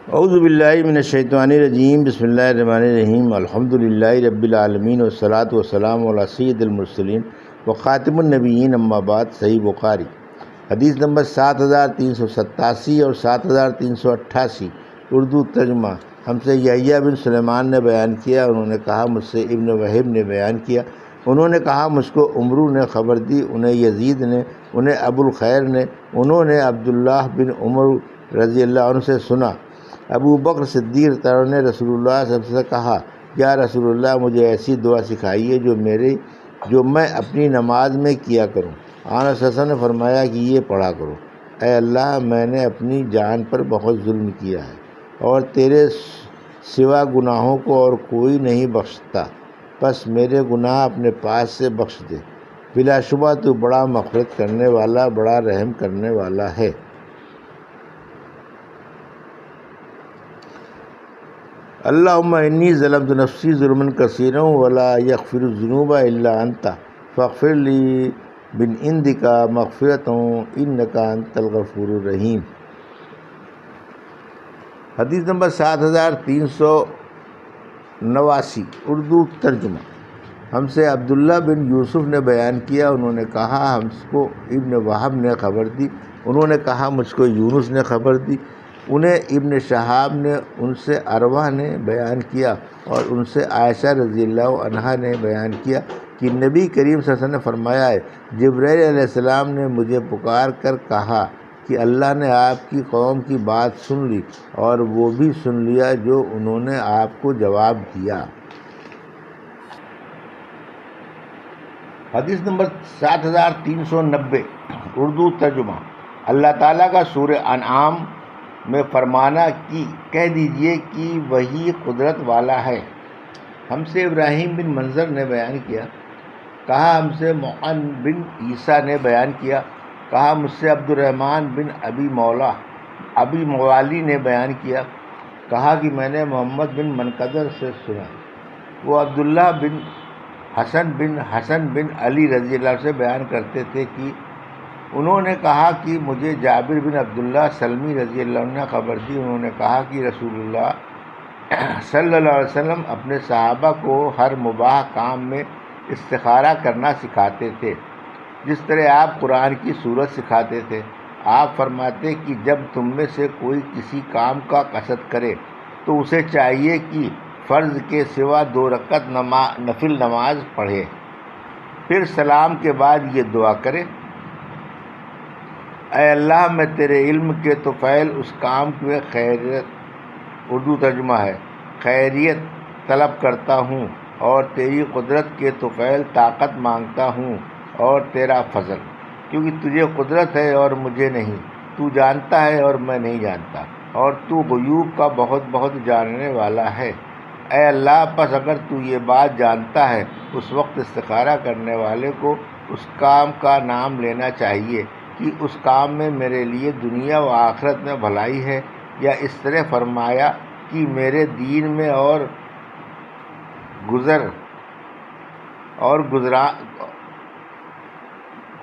اعوذ باللہ من الشیطان الرجیم، بسم اللہ الرحمن الرحیم، الحمدللہ رب العالمین والصلاة والسلام علی سید المرسلین وخاتم النبیین، اما بعد۔ صحیح بخاری حدیث نمبر 7387 اور 7388، اردو ترجمہ۔ ہم سے یحییٰ بن سلیمان نے بیان کیا، انہوں نے کہا مجھ سے ابن وہب نے بیان کیا، انہوں نے کہا مجھ کو عمرو نے خبر دی، انہیں یزید نے، انہیں ابو الخیر نے، انہوں نے عبداللہ بن عمر رضی اللہ عنہ سے سنا۔ ابو بکر صدیق نے رسول اللہ صلی اللہ علیہ وسلم سے کہا، یا رسول اللہ مجھے ایسی دعا سکھائیے جو میں اپنی نماز میں کیا کروں۔ آن صلی اللہ علیہ وسلم نے فرمایا کہ یہ پڑھا کرو، اے اللہ میں نے اپنی جان پر بہت ظلم کیا ہے اور تیرے سوا گناہوں کو اور کوئی نہیں بخشتا، پس میرے گناہ اپنے پاس سے بخش دے، بلا شبہ تو بڑا مغفرت کرنے والا، بڑا رحم کرنے والا ہے۔ اللہم انی ظلمت نفسی ظلما کثیرا ولا یغفر الذنوب الا انت فاغفر لی من عندک مغفرۃ انک انت الغفور الرحیم۔ حدیث نمبر 7389، اردو ترجمہ۔ ہم سے عبداللہ بن یوسف نے بیان کیا، انہوں نے کہا ہم کو ابن وہب نے خبر دی، انہوں نے کہا مجھ کو یونس نے خبر دی، انہیں ابن شہاب نے، ان سے عروہ نے بیان کیا اور ان سے عائشہ رضی اللہ عنہا نے بیان کیا کہ نبی کریم صلی اللہ علیہ وسلم نے فرمایا ہے، جبرائیل علیہ السلام نے مجھے پکار کر کہا کہ اللہ نے آپ کی قوم کی بات سن لی اور وہ بھی سن لیا جو انہوں نے آپ کو جواب دیا۔ حدیث نمبر 7390، اردو ترجمہ۔ اللہ تعالیٰ کا سورہ انعام میں فرمانا کہ کہہ دیجئے کہ وہی قدرت والا ہے۔ ہم سے ابراہیم بن منظر نے بیان کیا، کہا ہم سے معن بن عیسیٰ نے بیان کیا، کہا مجھ سے عبد الرحمن بن ابی موالی نے بیان کیا، کہا کہ میں نے محمد بن منقدر سے سنا، وہ عبداللہ بن حسن بن علی رضی اللہ سے بیان کرتے تھے کہ انہوں نے کہا کہ مجھے جابر بن عبداللہ سلمی رضی اللہ عنہ نے خبر دی، انہوں نے کہا کہ رسول اللہ صلی اللہ علیہ وسلم اپنے صحابہ کو ہر مباح کام میں استخارہ کرنا سکھاتے تھے، جس طرح آپ قرآن کی صورت سکھاتے تھے۔ آپ فرماتے کہ جب تم میں سے کوئی کسی کام کا قصد کرے تو اسے چاہیے کہ فرض کے سوا 2 رکعت نفل نماز پڑھے، پھر سلام کے بعد یہ دعا کرے، اے اللہ میں تیرے علم کے طفیل اس کام کی خیریت، اردو ترجمہ ہے، خیریت طلب کرتا ہوں اور تیری قدرت کے طفیل طاقت مانگتا ہوں اور تیرا فضل، کیونکہ تجھے قدرت ہے اور مجھے نہیں، تو جانتا ہے اور میں نہیں جانتا، اور تو غیوب کا بہت بہت جاننے والا ہے۔ اے اللہ پس اگر تو یہ بات جانتا ہے، اس وقت استخارہ کرنے والے کو اس کام کا نام لینا چاہیے کہ اس کام میں میرے لیے دنیا و آخرت میں بھلائی ہے، یا اس طرح فرمایا کہ میرے دین میں اور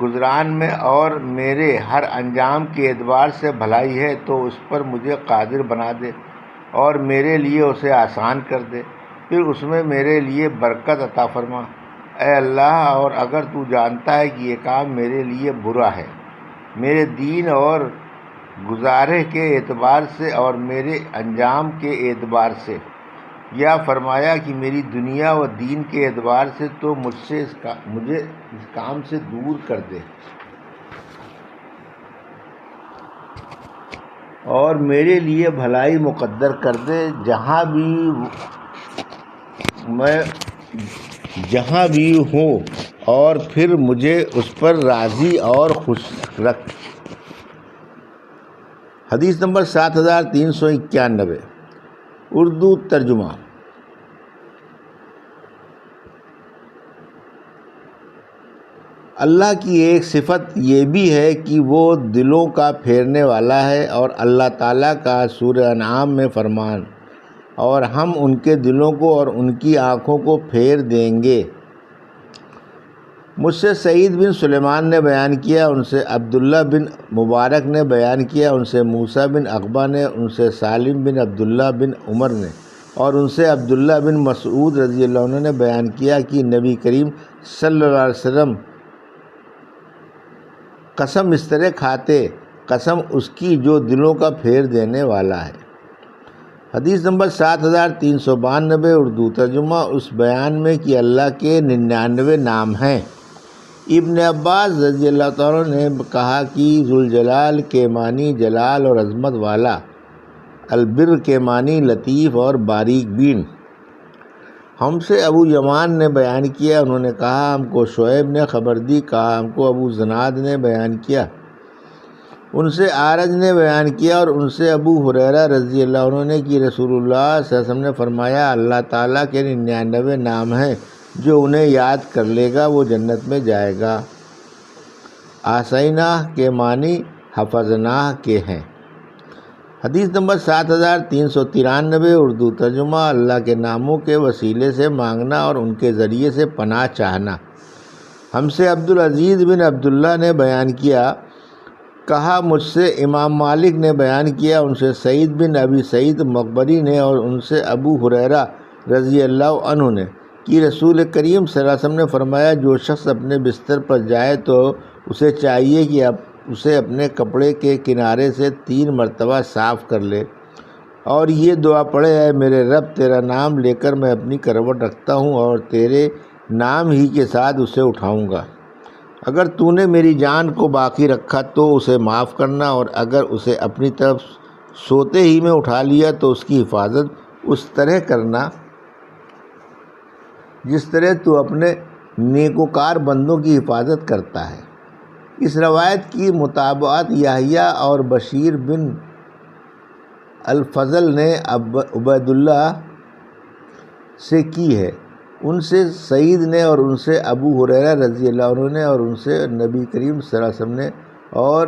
گزران میں اور میرے ہر انجام کے اعتبار سے بھلائی ہے تو اس پر مجھے قادر بنا دے اور میرے لیے اسے آسان کر دے، پھر اس میں میرے لیے برکت عطا فرما، اے اللہ۔ اور اگر تو جانتا ہے کہ یہ کام میرے لیے برا ہے، میرے دین اور گزارے کے اعتبار سے اور میرے انجام کے اعتبار سے، یا فرمایا کہ میری دنیا و دین کے اعتبار سے، تو مجھے اس کام سے دور کر دے اور میرے لیے بھلائی مقدر کر دے، جہاں بھی ہوں، اور پھر مجھے اس پر راضی اور خوش رکھ۔ حدیث نمبر 7391، اردو ترجمہ۔ اللہ کی ایک صفت یہ بھی ہے کہ وہ دلوں کا پھیرنے والا ہے، اور اللہ تعالیٰ کا سورہ انعام میں فرمان، اور ہم ان کے دلوں کو اور ان کی آنکھوں کو پھیر دیں گے۔ مجھ سے سعید بن سلیمان نے بیان کیا، ان سے عبداللہ بن مبارک نے بیان کیا، ان سے موسیٰ بن عقبہ نے، ان سے سالم بن عبداللہ بن عمر نے، اور ان سے عبداللہ بن مسعود رضی اللہ عنہ نے بیان کیا کہ نبی کریم صلی اللہ علیہ وسلم قسم اس طرح کھاتے، قسم اس کی جو دلوں کا پھیر دینے والا ہے۔ حدیث نمبر 7392 اردو ترجمہ اس بیان میں کہ اللہ کے 99 نام ہیں۔ ابن عباس رضی اللہ تعالیٰ نے کہا کہ ذوالجلال کے معنی جلال اور عظمت والا، البر کے معنی لطیف اور باریک بین۔ ہم سے ابو یمان نے بیان کیا، انہوں نے کہا ہم کو شعیب نے خبر دی، کہا ہم کو ابو زناد نے بیان کیا، ان سے اعرج نے بیان کیا، اور ان سے ابو ہریرہ رضی اللہ عنہ نے کہ رسول اللہ صلی اللہ علیہ وسلم نے فرمایا اللہ تعالیٰ کے 99 نام ہیں، جو انہیں یاد کر لے گا وہ جنت میں جائے گا۔ احصینہ کے معنی حفظنہ کے ہیں۔ حدیث نمبر 7393 اردو ترجمہ اللہ کے ناموں کے وسیلے سے مانگنا اور ان کے ذریعے سے پناہ چاہنا۔ ہم سے عبدالعزیز بن عبداللہ نے بیان کیا، کہا مجھ سے امام مالک نے بیان کیا، ان سے سعید بن ابی سعید مقبری نے، اور ان سے ابو ہریرہ رضی اللہ عنہ نے کہ رسول کریم صلی اللہ علیہ وسلم نے فرمایا جو شخص اپنے بستر پر جائے تو اسے چاہیے کہ اسے اپنے کپڑے کے کنارے سے 3 مرتبہ صاف کر لے اور یہ دعا پڑھے، اے میرے رب تیرا نام لے کر میں اپنی کروٹ رکھتا ہوں اور تیرے نام ہی کے ساتھ اسے اٹھاؤں گا۔ اگر تو نے میری جان کو باقی رکھا تو اسے معاف کرنا، اور اگر اسے اپنی طرف سوتے ہی میں اٹھا لیا تو اس کی حفاظت اس طرح کرنا جس طرح تو اپنے نیکوکار بندوں کی حفاظت کرتا ہے۔ اس روایت کی مطابقت یحییٰ اور بشیر بن الفضل نے عبید اللہ سے کی ہے، ان سے سعید نے، اور ان سے ابو ہریرہ رضی اللہ عنہ نے، اور ان سے نبی کریم صلی اللہ علیہ وسلم نے، اور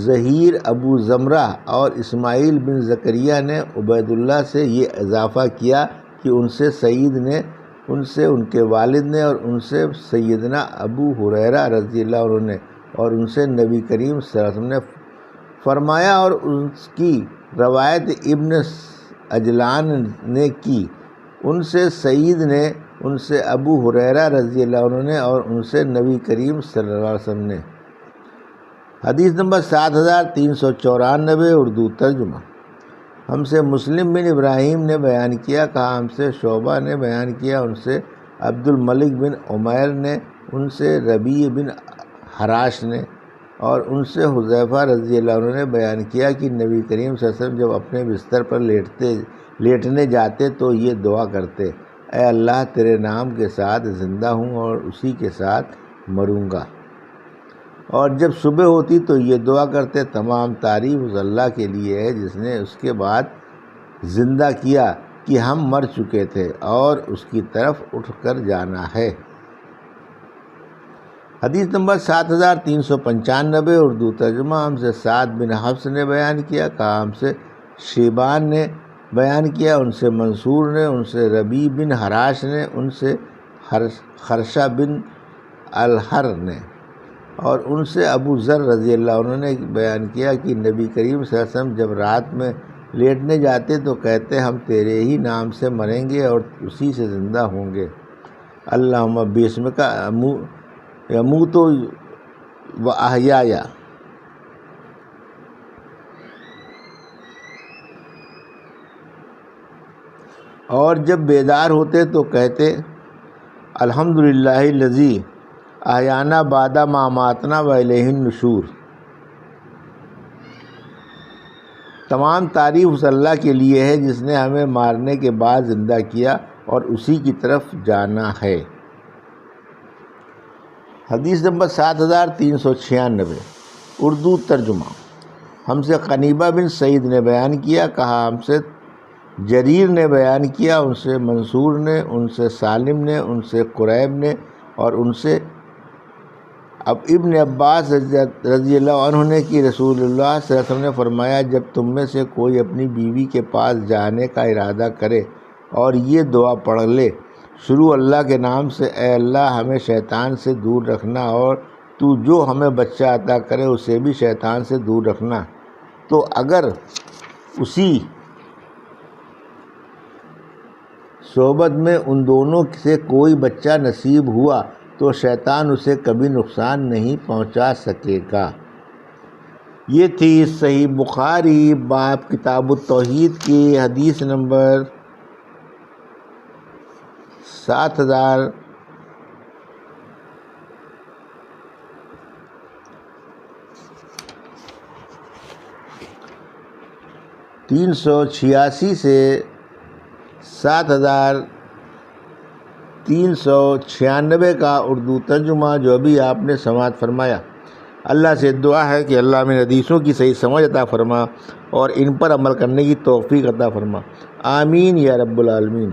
ظہیر ابو زمرہ اور اسماعیل بن زکریا نے عبید اللہ سے یہ اضافہ کیا کہ ان سے سعید نے، ان سے ان کے والد نے، اور ان سے سیدنا ابو ہریرہ رضی اللہ عنہ نے، اور ان سے نبی کریم صلی اللہ علیہ وسلم نے فرمایا، اور اس کی روایت ابن عجلان نے کی، ان سے سعید نے، ان سے ابو ہریرہ رضی اللہ عنہ نے، اور ان سے نبی کریم صلی اللہ علیہ وسلم نے۔ حدیث نمبر 7394 اردو ترجمہ ہم سے مسلم بن ابراہیم نے بیان کیا، کہا ہم سے شعبہ نے بیان کیا، ان سے عبد الملک بن عمیر نے، ان سے ربیع بن حراش نے، اور ان سے حذیفہ رضی اللہ عنہ نے بیان کیا کہ نبی کریم صلی اللہ علیہ وسلم جب اپنے بستر پر لیٹنے جاتے تو یہ دعا کرتے، اے اللہ تیرے نام کے ساتھ زندہ ہوں اور اسی کے ساتھ مروں گا، اور جب صبح ہوتی تو یہ دعا کرتے، تمام تعریف اس اللہ کے لیے ہے جس نے اس کے بعد زندہ کیا کہ ہم مر چکے تھے اور اس کی طرف اٹھ کر جانا ہے۔ حدیث نمبر 7395 اردو ترجمہ ہم سے سعد بن حفص نے بیان کیا، کہا ہم سے شیبان نے بیان کیا، ان سے منصور نے، ان سے ربیع بن حراش نے، ان سے خرشہ بن الحر نے، اور ان سے ابو ذر رضی اللہ عنہ نے بیان کیا کہ نبی کریم صلی اللہ علیہ وسلم جب رات میں لیٹنے جاتے تو کہتے ہم تیرے ہی نام سے مریں گے اور اسی سے زندہ ہوں گے، اللہم باسمک یموت و احیا۔ اور جب بیدار ہوتے تو کہتے الحمدللہ الذی احیانا بعد ما اماتنا و الیہ النشور۔ تمام تعریف اس اللہ کے لیے ہے جس نے ہمیں مارنے کے بعد زندہ کیا اور اسی کی طرف جانا ہے۔ حدیث نمبر 7396 اردو ترجمہ ہم سے قنیبہ بن سعید نے بیان کیا، کہا ہم سے جریر نے بیان کیا، ان سے منصور نے، ان سے سالم نے، ان سے قریب نے، اور ان سے ابن عباس رضی اللہ عنہ نے کہ رسول اللہ صلی اللہ علیہ وسلم نے فرمایا جب تم میں سے کوئی اپنی بیوی کے پاس جانے کا ارادہ کرے اور یہ دعا پڑھ لے، شروع اللہ کے نام سے، اے اللہ ہمیں شیطان سے دور رکھنا، اور تو جو ہمیں بچہ عطا کرے اسے بھی شیطان سے دور رکھنا۔ تو اگر اسی صحبت میں ان دونوں سے کوئی بچہ نصیب ہوا تو شیطان اسے کبھی نقصان نہیں پہنچا سکے گا۔ یہ تھی صحیح بخاری باب کتاب التوحید کی حدیث نمبر 7386 سے 7396 کا اردو ترجمہ جو ابھی آپ نے سماعت فرمایا۔ اللہ سے دعا ہے کہ اللہ ہمیں حدیثوں کی صحیح سمجھ عطا فرما اور ان پر عمل کرنے کی توفیق عطا فرما، آمین یا رب العالمین۔